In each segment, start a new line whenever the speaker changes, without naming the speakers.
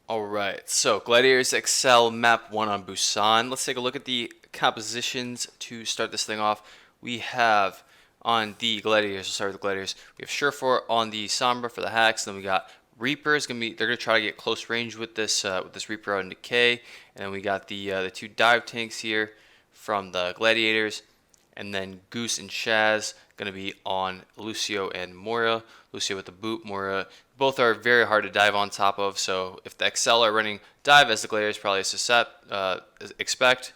Alright, so Gladiators XL map 1 on Busan. Let's take a look at the compositions to start this thing off. We have on the Gladiators, we'll start with the Gladiators. We have Surefour on the Sombra for the hacks, then we got Reaper is they're gonna try to get close range with this Reaper out in Decay, and then we got the two dive tanks here from the Gladiators, and then Goose and Shaz going to be on Lucio and Moira. Lucio with the boot, Moira. Both are very hard to dive on top of, so if the XL are running dive, as the Gladiators probably expect,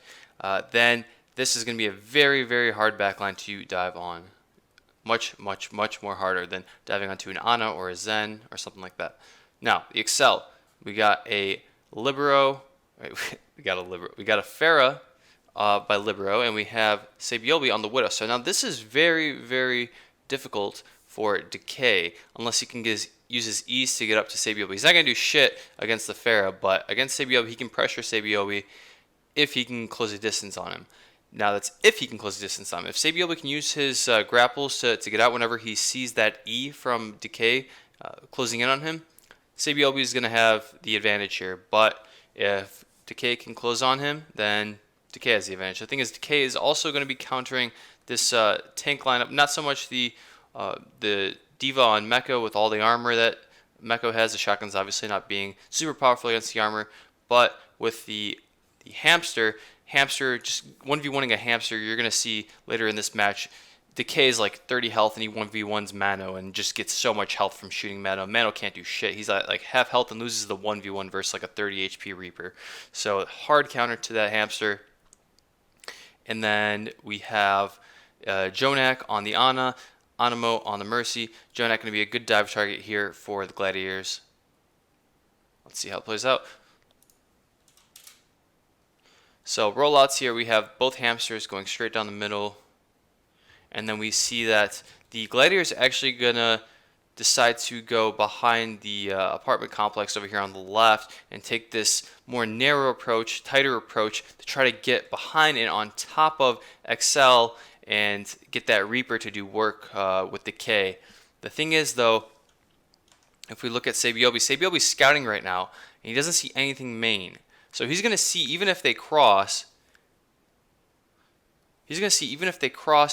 then this is going to be a very, very hard backline to dive on. Much, much, much more harder than diving onto an Ana or a Zen or something like that. Now, the XL, we got a Libero, we got a Pharah by Libero, and we have Sabiobi on the Widow. So now this is very, very difficult for Decay, unless he can use his E's to get up to Sabiobi. He's not going to do shit against the Pharah, but against Sabiobi, he can pressure Sabiobi if he can close a distance on him. Now that's if he can close the distance on him. If Sabiobi can use his grapples to get out whenever he sees that E from Decay closing in on him, Sabiobi is going to have the advantage here. But if Decay can close on him, then Decay has the advantage. The thing is, Decay is also going to be countering this tank lineup. Not so much the Diva on Mecha with all the armor that Mecha has. The shotgun's obviously not being super powerful against the armor, but with the Hamster just 1v1ing a Hamster, you're going to see later in this match, Decay is like 30 health and he 1v1s Mano and just gets so much health from shooting Mano. Mano can't do shit. He's like half health and loses the 1v1 versus like a 30 HP Reaper. So hard counter to that Hamster. And then we have Jonak on the Ana, Animo on the Mercy. Jonak going to be a good dive target here for the Gladiators. Let's see how it plays out. So rollouts here, we have both Hamsters going straight down the middle. And then we see that the Gladiators are actually going to decide to go behind the apartment complex over here on the left and take this more narrow approach, tighter approach to try to get behind and on top of XL and get that Reaper to do work with Decay. The thing is, though, if we look at Sabiobi's scouting right now, and he doesn't see anything main. So he's going to see, even if they cross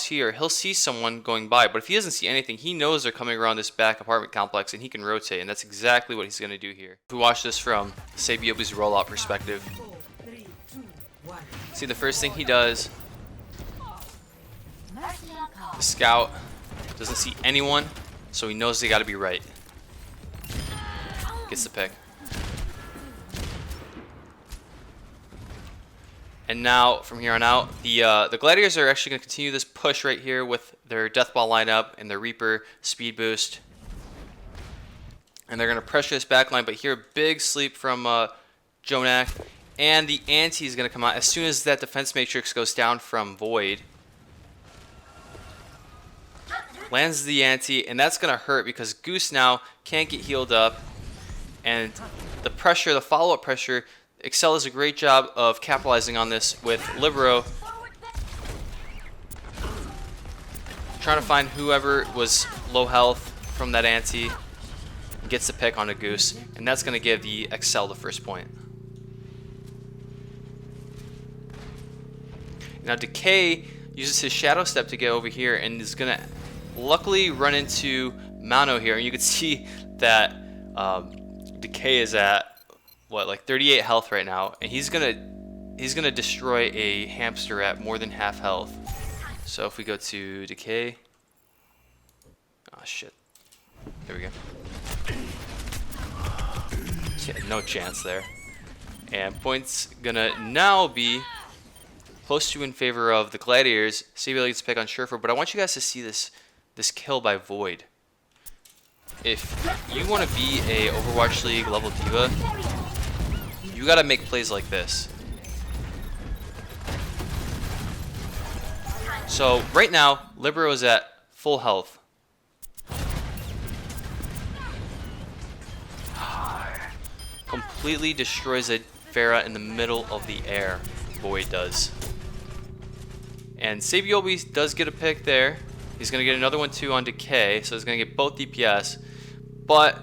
here, he'll see someone going by. But if he doesn't see anything, he knows they're coming around this back apartment complex, and he can rotate, and that's exactly what he's going to do here. If we watch this from Sabiobi's rollout perspective, see the first thing he does, the scout doesn't see anyone, so he knows they got to be right. Gets the pick. And now, from here on out, the Gladiators are actually going to continue this push right here with their Deathball lineup and their Reaper speed boost. And they're going to pressure this backline, but here, big sleep from Jonak. And the Anti is going to come out as soon as that defense matrix goes down from Void. Lands the Anti, and that's going to hurt because Goose now can't get healed up. And the pressure, the follow-up pressure, XL does a great job of capitalizing on this with Libero. Trying to find whoever was low health from that Anti. Gets the pick on a Goose. And that's going to give the XL the first point. Now Decay uses his Shadow Step to get over here and is going to luckily run into Mano here. And you can see that Decay is at what, like 38 health right now, and he's gonna destroy a Hamster at more than half health. So if we go to Decay, oh shit, there we go. Yeah, no chance there. And points gonna now be close to in favor of the Gladiators. Sabiobi gets to pick on Surefour, but I want you guys to see this kill by Void. If you want to be a Overwatch League level diva, you gotta make plays like this. So right now, Libero is at full health. Completely destroys a Pharah in the middle of the air. Void does. And Sabiobi does get a pick there. He's gonna get another one too on Decay, so he's gonna get both DPS. But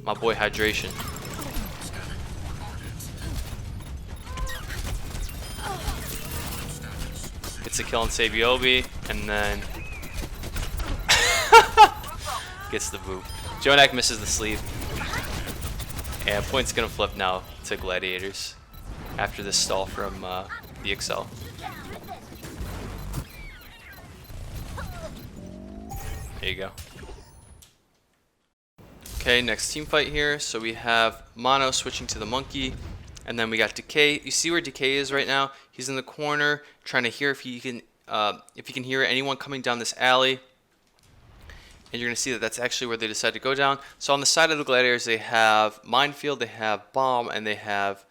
my boy Hydration Gets a kill on Sabiobi, and then gets the boop. Jonak misses the sleep. And point's gonna flip now to Gladiators after this stall from NYXL. There you go. Okay, next team fight here. So we have Mono switching to the Monkey, and then we got Decay. You see where Decay is right now? He's in the corner trying to hear if he can hear anyone coming down this alley. And you're going to see that that's actually where they decide to go down. So on the side of the Gladiators, they have Minefield, they have Bomb, and they have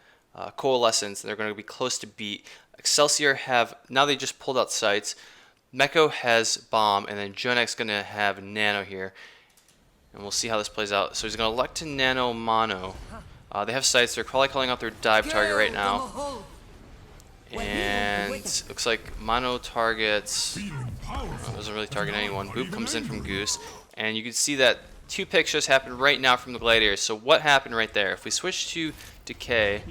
Coalescence. And they're going to be close to beat. Excelsior have, now they just pulled out sights. Meko has Bomb, and then Jonek's going to have Nano here. And we'll see how this plays out. So he's going to elect to Nano Mono. They have sights. They're probably calling out their dive target right now. And looks like Mono targets, doesn't really target anyone. Boop comes in from Goose. And you can see that two picks just happened right now from the Gladiators. So what happened right there? If we switch to Decay.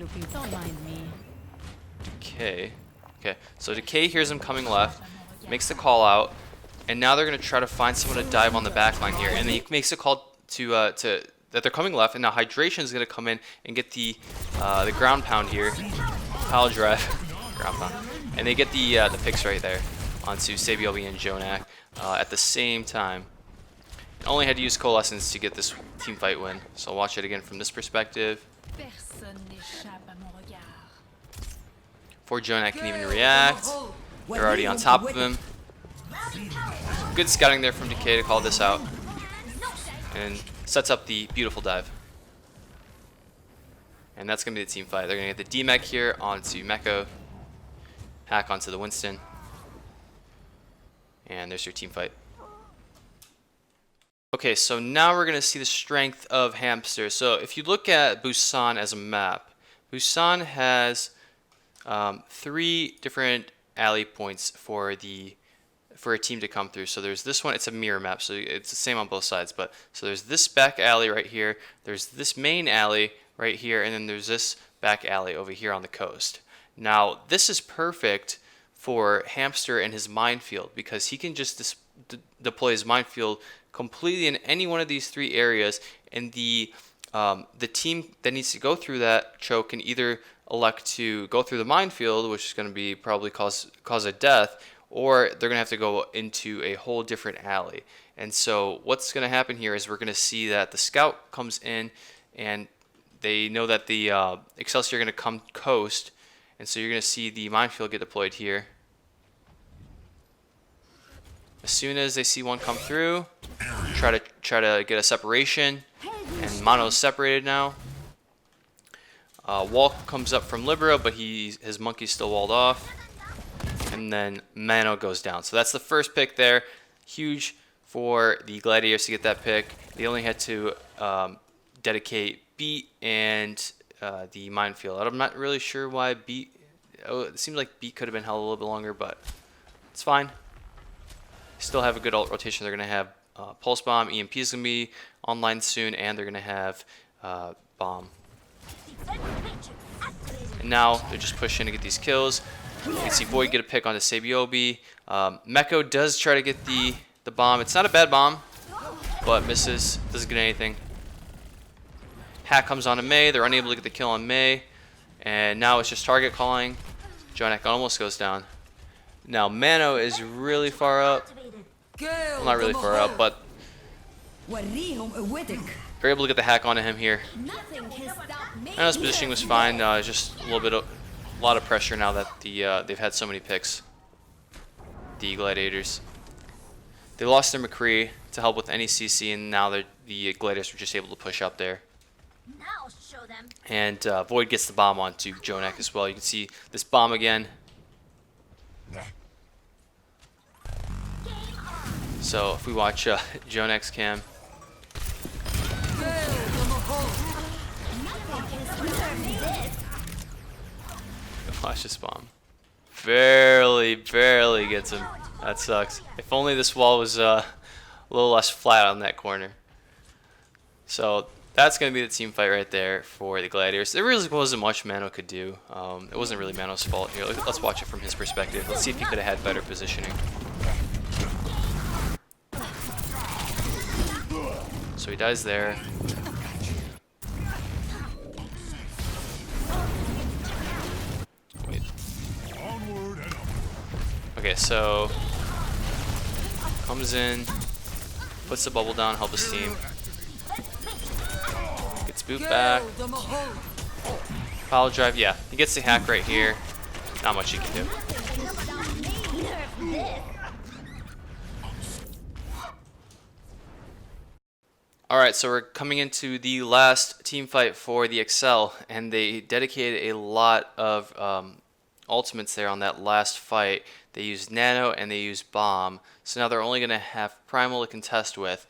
Decay. Okay, so Decay hears him coming left, makes the call out. And now they're going to try to find someone to dive on the back line here. And then he makes a call to that they're coming left. And now Hydration is going to come in and get the ground pound here. Pile drive. Ground pound. And they get the picks right there onto Sabiobi and Jonak at the same time. And only had to use Coalescence to get this team fight win. So I'll watch it again from this perspective. Before Jonak can even react, they're already on top of him. Good scouting there from Decay to call this out. And sets up the beautiful dive. And that's going to be the team fight. They're going to get the D-Mech here onto Meko. Hack onto the Winston. And there's your team fight. Okay, so now we're going to see the strength of Hamster. So if you look at Busan as a map, Busan has 3 different alley points for a team to come through. So there's this one, it's a mirror map, so it's the same on both sides. But so there's this back alley right here, there's this main alley right here, and then there's this back alley over here on the coast. Now this is perfect for Hamster and his minefield because he can just deploy his minefield completely in any one of these 3 areas, and the team that needs to go through that choke can either elect to go through the minefield, which is going to be probably cause a death, or they're going to have to go into a whole different alley. And so what's going to happen here is we're going to see that the scout comes in, and they know that the Excelsior are going to come coast, and so you're going to see the minefield get deployed here. As soon as they see one come through, try to get a separation, and Mono's separated now. Wall comes up from Libero, but his monkey's still walled off. And then Mano goes down. So that's the first pick there. Huge for the Gladiators to get that pick. They only had to dedicate Beat and the minefield. I'm not really sure why Beat. Oh, it seems like Beat could have been held a little bit longer, but it's fine. Still have a good alt rotation. They're going to have Pulse Bomb. EMP is going to be online soon, and they're going to have Bomb. And now they're just pushing to get these kills. You can see Void get a pick onto Sabiobi. Meko does try to get the bomb. It's not a bad bomb, but misses. Doesn't get anything. Hack comes onto Mei. They're unable to get the kill on Mei. And now it's just target calling. Jonak almost goes down. Now Mano is really far up. Well, not really far up, but they're able to get the hack onto him here. Mano's positioning was fine. Just a lot of pressure now that they've had so many picks. The Gladiators. They lost their McCree to help with any CC, and now the Gladiators were just able to push up there. And Void gets the bomb onto Jonak as well. You can see this bomb again. So if we watch Jonak's cam. Watch this bomb. Barely gets him. That sucks. If only this wall was a little less flat on that corner. So that's going to be the team fight right there for the Gladiators. There really wasn't much Mano could do. It wasn't really Mano's fault here. Let's watch it from his perspective. Let's see if he could have had better positioning. So he dies there. Wait. Okay, so comes in, puts the bubble down, help his team. Gets boot back. Pile drive, yeah. He gets the hack right here. Not much he can do. Alright, so we're coming into the last team fight for the NYXL, and they dedicated a lot of ultimates there on that last fight. They used Nano and they used Bomb, so now they're only going to have Primal to contest with,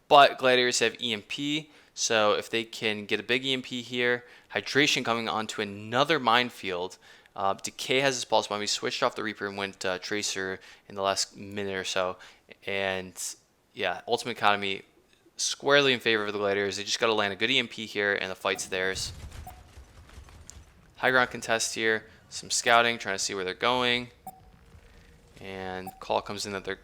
but Gladiators have EMP, so if they can get a big EMP here, Hydration coming onto another minefield. Decay has his Pulse Bomb. He switched off the Reaper and went Tracer in the last minute or so, and yeah, Ultimate Economy squarely in favor of the Gladiators. They just got to land a good EMP here, and the fight's theirs. High ground contest here. Some scouting, trying to see where they're going. And call comes in that they're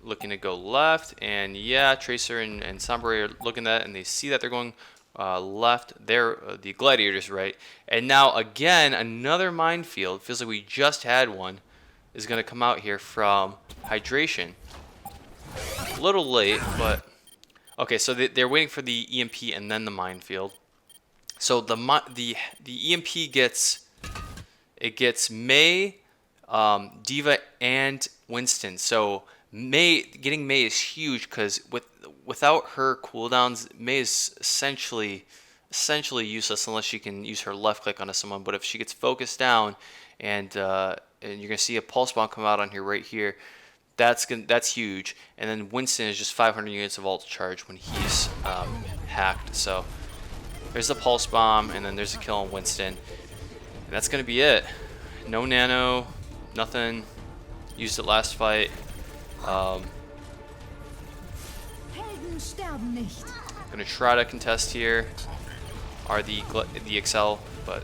looking to go left. And yeah, Tracer and Sombra are looking at it, and they see that they're going left. They're the Gladiators, right? And now, again, another minefield. Feels like we just had one. Is going to come out here from Hydration. A little late, but... Okay, so they're waiting for the EMP and then the minefield. So the EMP gets Mei, Diva, and Winston. So getting Mei is huge because without her cooldowns, Mei is essentially useless unless she can use her left click onto someone. But if she gets focused down, and you're gonna see a pulse bomb come out on here right here. That's huge, and then Winston is just 500 units of ult charge when he's hacked. So there's the pulse bomb, and then there's a kill on Winston, and that's gonna be it. No Nano, nothing. Used it last fight. Gonna try to contest here. Are the NYXL, but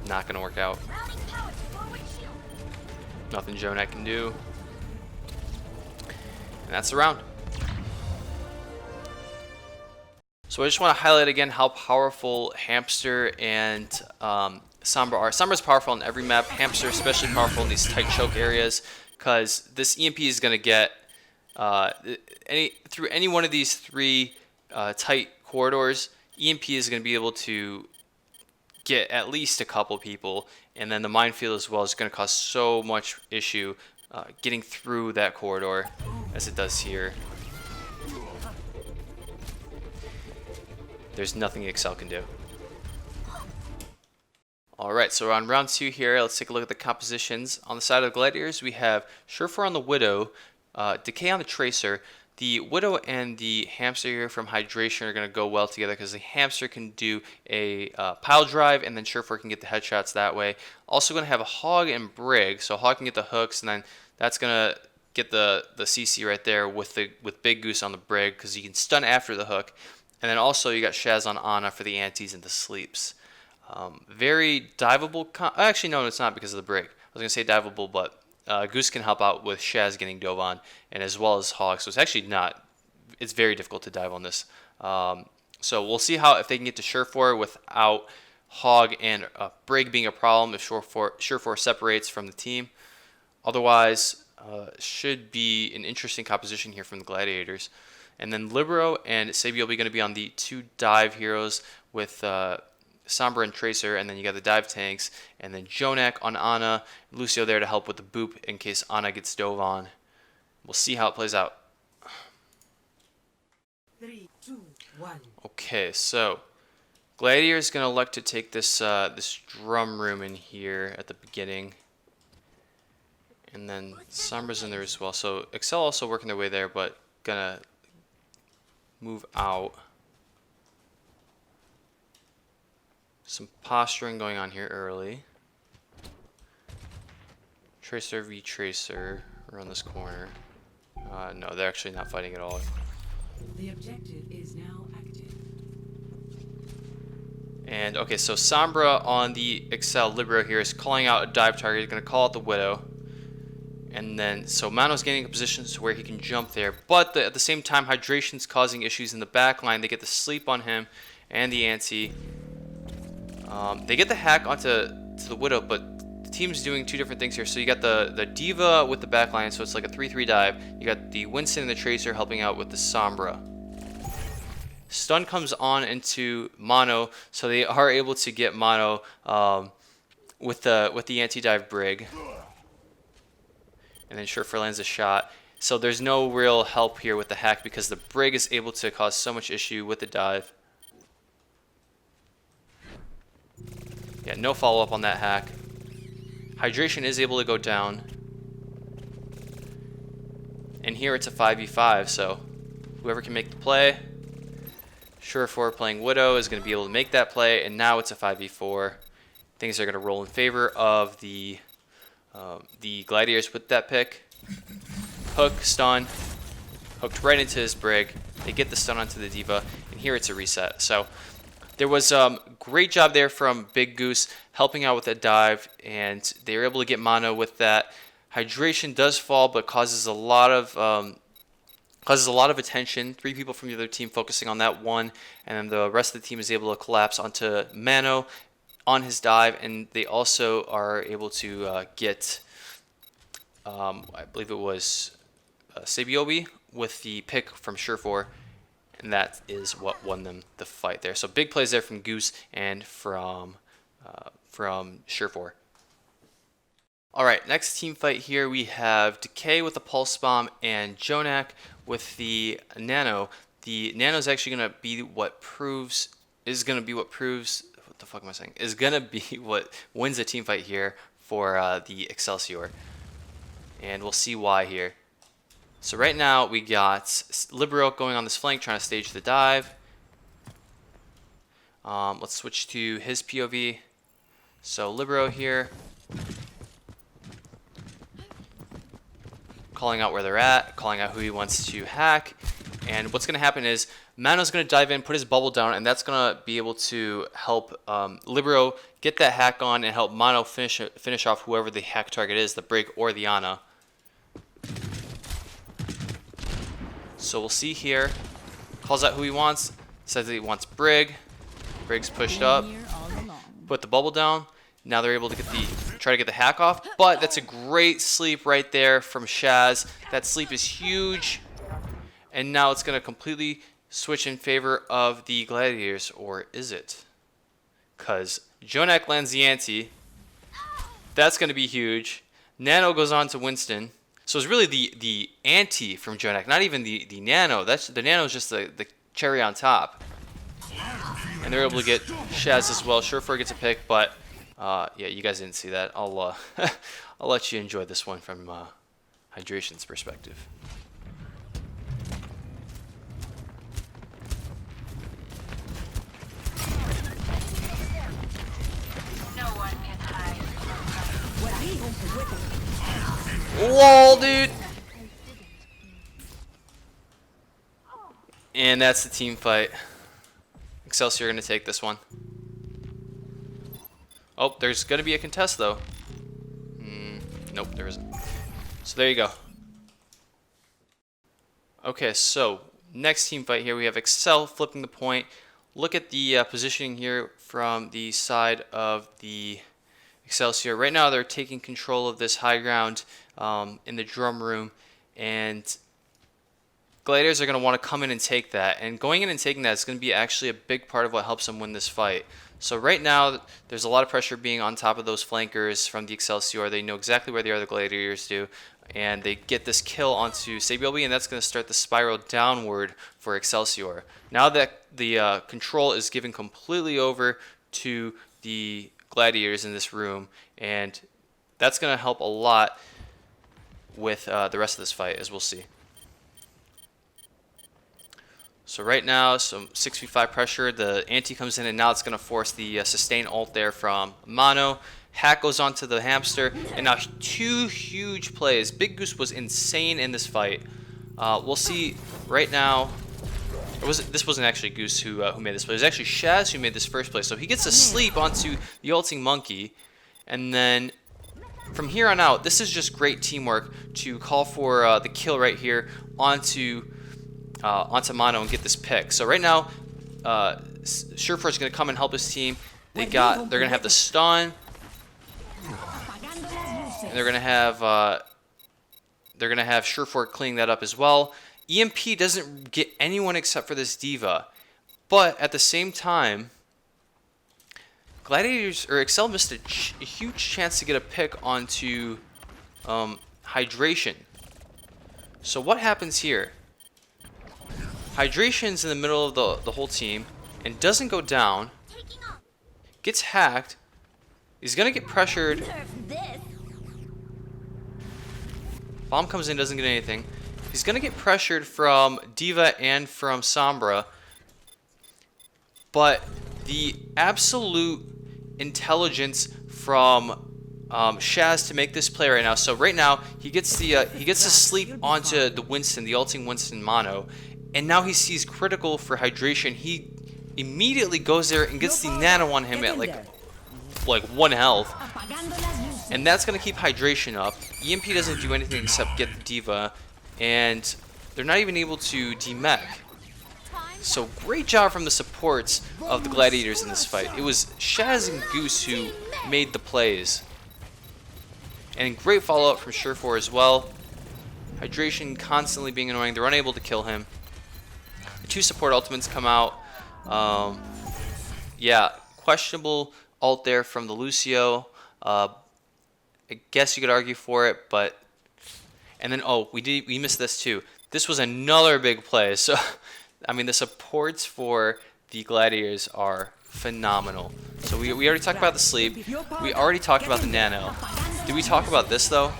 not gonna work out. Nothing Jonak can do. And that's the round. So I just want to highlight again how powerful Hamster and Sombra are. Sombra's powerful on every map. Hamster especially powerful in these tight choke areas, because this EMP is going to get through any one of these three tight corridors. EMP is going to be able to get at least a couple people, and then the minefield as well is going to cause so much issue getting through that corridor as it does here. There's nothing NYXL can do. Alright, so we're on round 2 here. Let's take a look at the compositions. On the side of the Gladiators, we have Surefour on the Widow, Decay on the Tracer. The Widow and the Hamster here from Hydration are going to go well together because the Hamster can do a pile drive, and then Surefour can get the headshots that way. Also going to have a Hog and Brig, so Hog can get the hooks, and then that's going to get the CC right there with Big Goose on the Brig because you can stun after the hook. And then also you got Shaz on Ana for the antis and the sleeps. Very diveable. Actually, no, it's not because of the Brig. I was going to say diveable, but Goose can help out with Shaz getting dove on, and as well as Hog. So it's actually not. It's very difficult to dive on this. So we'll see if they can get to Surefour without Hog and Brig being a problem. If Surefour separates from the team, otherwise should be an interesting composition here from the Gladiators. And then Libero and Sabi will be going to be on the 2 dive heroes with Sombra and Tracer, and then you got the dive tanks, and then Jonak on Ana, Lucio there to help with the boop in case Ana gets dove on. We'll see how it plays out.
3, 2, 1.
Okay, so Gladiator is going to elect to take this this drum room in here at the beginning, and then Sombra's in there as well. So NYXL also working their way there, but gonna move out. Some posturing going on here early. Tracer v Tracer around this corner. No, they're actually not fighting at all.
The objective is now active.
And okay, so Sombra on the Excel Libero here is calling out a dive target. He's going to call out the Widow. And then, so Mano's getting a position to where he can jump there. But at the same time, Hydration's causing issues in the back line. They get the sleep on him and the Anti. They get the hack onto the Widow, but the team's doing two different things here. So you got the Diva with the back line, so it's like a 3-3 dive. You got the Winston and the Tracer helping out with the Sombra. Stun comes on into Mano, so they are able to get Mano with the anti-dive Brig. And then Surefour lands a shot. So there's no real help here with the hack because the Brig is able to cause so much issue with the dive. Yeah, no follow-up on that hack. Hydration is able to go down. And here it's a 5v5, so whoever can make the play. Surefour playing Widow is going to be able to make that play, and now it's a 5v4. Things are going to roll in favor of the Gladiators with that pick. Hook, stun, hooked right into his Brig. They get the stun onto the Diva, and here it's a reset. So there was great job there from Big Goose helping out with that dive, and they were able to get Mano with that. Hydration does fall, but causes a lot of attention. 3 people from the other team focusing on that one, and then the rest of the team is able to collapse onto Mano on his dive, and they also are able to get, I believe it was Sabiobi with the pick from Surefour, and that is what won them the fight there. So big plays there from Goose and from Surefour. All right, next team fight here we have Decay with the Pulse Bomb and Jonak with the Nano. The Nano is actually going to be what proves. What the fuck am I saying? Is going to be what wins the team fight here for the Excelsior. And we'll see why here. So right now we got Libero going on this flank trying to stage the dive. Let's switch to his POV. So Libero here. Calling out where they're at, calling out who he wants to hack. And what's going to happen is Mano's going to dive in, put his bubble down, and that's going to be able to help Libero get that hack on and help Mano finish off whoever the hack target is, the Brig or the Ana. So we'll see here. Calls out who he wants, says that he wants Brig. Brig's pushed up, put the bubble down. Now they're able to try to get the hack off, but that's a great sleep right there from Shaz. That sleep is huge, and now it's going to completely switch in favor of the Gladiators, or is it? Because Jonak lands the anti. That's going to be huge. Nano goes on to Winston. So it's really the anti from Jonak, not even the Nano. The Nano is just the cherry on top. And they're able to get Shaz as well. Surefour gets a pick, but yeah, you guys didn't see that. I'll I'll let you enjoy this one from Hydration's perspective.
No one can hide.
LOL, dude! And that's the team fight. Excelsior going to take this one. Oh, there's going to be a contest, though. Nope, there isn't. So there you go. Okay, so next team fight here, we have Excel flipping the point. Look at the positioning here from the side of the Excelsior. Right now, they're taking control of this high ground in the drum room, and Gladiators are going to want to come in and take that. And going in and taking that is going to be actually a big part of what helps them win this fight. So right now, there's a lot of pressure being on top of those flankers from the Excelsior. They know exactly where the other Gladiators do. And they get this kill onto Sabiobi, and that's going to start the spiral downward for Excelsior. Now that the control is given completely over to the Gladiators in this room, and that's going to help a lot with the rest of this fight, as we'll see. So right now, some 6v5 pressure. The anti comes in, and now it's going to force the sustain ult there from Mano. Hack goes onto the hamster, and now 2 huge plays. Big Goose was insane in this fight. We'll see right now Or this wasn't actually Goose who made this play. It was actually Shaz who made this first play. So he gets to sleep onto the ulting monkey, and then from here on out, this is just great teamwork to call for the kill right here onto Mono and get this pick. So right now, Surefour is going to come and help his team. They're going to have the stun, and they're going to have Surefour cleaning that up as well. EMP doesn't get anyone except for this D.Va, but at the same time, Gladiators or Excel missed a huge chance to get a pick onto Hydration. So what happens here? Hydration's in the middle of the whole team and doesn't go down. Gets hacked. He's gonna get pressured. Bomb comes in, doesn't get anything. He's gonna get pressured from D.Va and from Sombra. But the absolute intelligence from Shaz to make this play right now. So right now he gets to sleep onto the Winston, the ulting Winston Mono, and now he sees critical for Hydration. He immediately goes there and gets the nano on him at like 1 health, and that's gonna keep Hydration up. EMP doesn't do anything except get the D.Va, and they're not even able to demech. So great job from the supports of the Gladiators in this fight. It was Shaz and Goose who made the plays. And great follow-up from Surefour as well. Hydration constantly being annoying. They're unable to kill him. The 2 support ultimates come out. Yeah, questionable ult there from the Lucio. I guess you could argue for it, but... And then, oh, we missed this too. This was another big play. So... I mean, the supports for the Gladiators are phenomenal. So we already talked about the sleep. We already talked about the nano. Did we talk about this, though?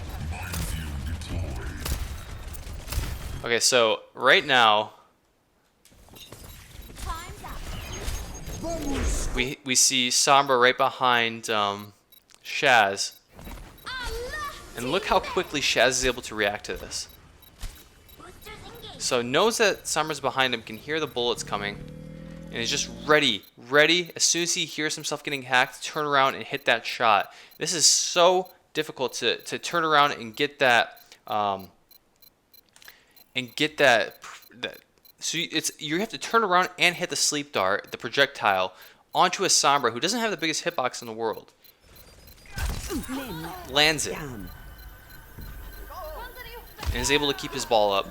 Okay, so right now, we see Sombra right behind Shaz. And look how quickly Shaz is able to react to this. So knows that Sombra's behind him, can hear the bullets coming, and is just ready as soon as he hears himself getting hacked, turn around and hit that shot. This is so difficult to turn around and get that so you have to turn around and hit the sleep dart, the projectile, onto a Sombra who doesn't have the biggest hitbox in the world. Lands it and is able to keep his ball up.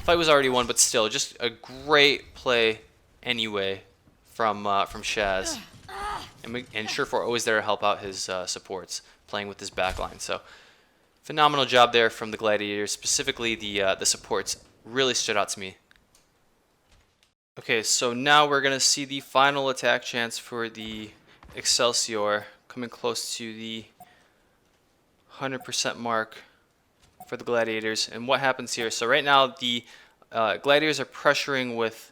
Fight was already won, but still, just a great play anyway from Shaz. And Surefour always there to help out his supports, playing with his backline. So phenomenal job there from the Gladiators, specifically the supports really stood out to me. Okay, so now we're gonna see the final attack chance for the Excelsior, coming close to the 100% mark for the Gladiators. And what happens here? So right now the Gladiators are pressuring with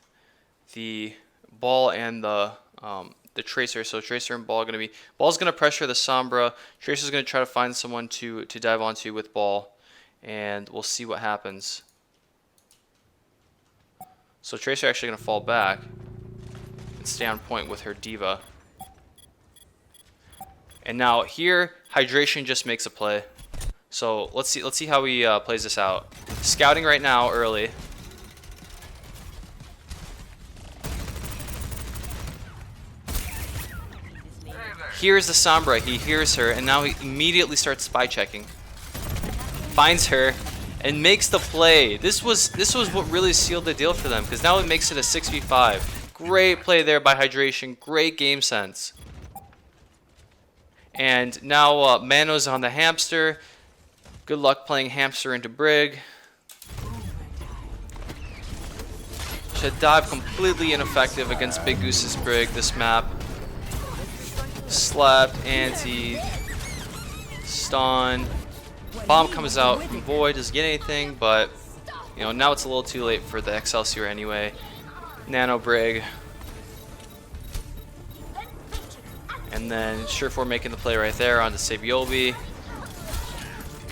the ball and the Tracer. So Tracer and ball are going to be, ball's going to pressure the Sombra. Tracer's going to try to find someone to dive onto with ball, and we'll see what happens. So Tracer actually going to fall back and stay on point with her D.Va. And now here Hydration just makes a play. So let's see how he plays this out. Scouting right now early. Here's the Sombra. He hears her, and now he immediately starts spy checking. Finds her and makes the play. This was what really sealed the deal for them, because now it makes it a 6v5. Great play there by Hydration. Great game sense. And now Mano's on the hamster. Good luck playing hamster into Brig. Should dive completely ineffective against Big Goose's Brig this map. Slapped, anti, stun. Bomb comes out from Void, doesn't get anything, but you know, now it's a little too late for the Excelsior anyway. Nano Brig. And then Surefour making the play right there onto Sabiobi.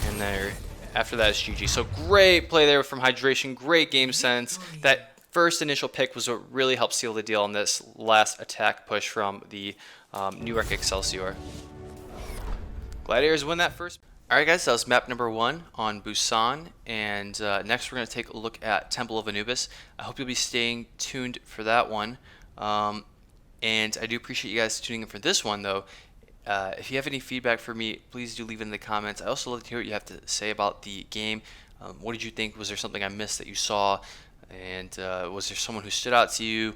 And there, after that is GG. So great play there from Hydration, great game sense. That first initial pick was what really helped seal the deal on this last attack push from the New York Excelsior. Gladiators win that first. Alright guys, that was map number 1 on Busan, and next we're going to take a look at Temple of Anubis. I hope you'll be staying tuned for that one, and I do appreciate you guys tuning in for this one though. If you have any feedback for me, please do leave it in the comments. I also love to hear what you have to say about the game. What did you think? Was there something I missed that you saw? And was there someone who stood out to you?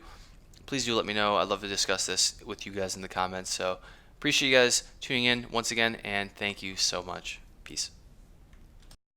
Please do let me know. I'd love to discuss this with you guys in the comments. So appreciate you guys tuning in once again, and thank you so much. Peace.